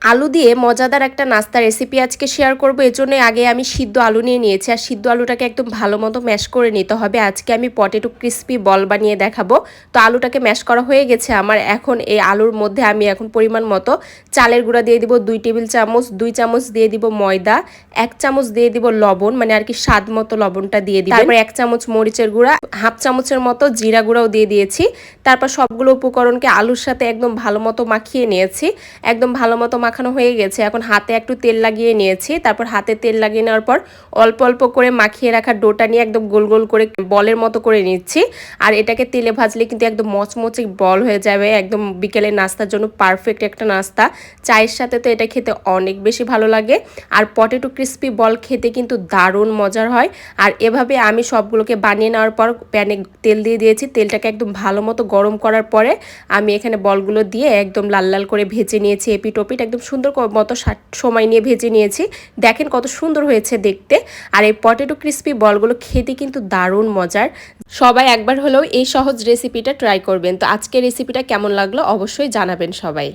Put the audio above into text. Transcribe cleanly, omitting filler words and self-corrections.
আলু দিয়ে মজাদার একটা নাস্তা রেসিপি আজকে শেয়ার করব। এজন্য আগে আমি সিদ্ধ আলু নিয়ে নিয়েছি, আর সিদ্ধ আলুটাকে একদম ভালো মতো ম্যাশ করে নিতে হবে। আজকে আমি পটেটো ক্রিস্পি বল বানিয়ে দেখাবো। তো আলুটাকে ম্যাশ করা হয়ে গেছে আমার। এখন এই আলুর মধ্যে আমি এখন পরিমাণ মতো চালের গুঁড়া দিয়ে দিব 2 টেবিল চামচ, 2 চামচ দিয়ে দিব ময়দা, 1 চামচ দিয়ে দিব লবণ, মানে আর কি স্বাদ মতো লবণটা দিয়ে দিবেন। তারপর 1 চামচ মরিচের গুঁড়া, হাফ চামচের মতো জিরা গুঁড়াও দিয়ে দিয়েছি। তারপর সবগুলো উপকরণকে আলুর সাথে একদম ভালো মতো মাখিয়ে নিয়েছি। একদম ভালো মতো মাখানো হয়ে গেছে। এখন হাতে একটু তেল লাগিয়ে নিয়েছি। তারপর হাতে তেল লাগিয়ে নেওয়ার পর অল্প অল্প করে মাখিয়ে রাখা ডোটা নিয়ে একদম গোল গোল করে বলের মতো করে নিচ্ছি। আর এটাকে তেলে ভাজলে কিন্তু একদম মচমচে বল হয়ে যাবে। একদম বিকেলের নাস্তার জন্য পারফেক্ট একটা নাস্তা। চায়ের সাথে তো এটা খেতে অনেক বেশি ভালো লাগে। আর পটেটো ক্রিস্পি বল খেতে কিন্তু দারুণ মজার হয়। আর এভাবে আমি সবগুলোকে বানিয়ে নেওয়ার পর প্যানে তেল দিয়ে দিয়েছি। তেলটাকে একদম ভালো মতো গরম করার পরে আমি এখানে বলগুলো দিয়ে একদম লাল লাল করে ভেজে নিয়েছি। এপিট ওপিট একদম সুন্দর মতো সময় নিয়ে ভেজে নিয়েছি। দেখেন কত সুন্দর হয়েছে দেখতে। আর এই পটেটো ক্রিস্পি বলগুলো খেতে কিন্তু দারুণ মজার। সবাই একবার হলেও এই সহজ রেসিপিটা ট্রাই করবেন। তো আজকের রেসিপিটা কেমন লাগলো অবশ্যই জানাবেন সবাই।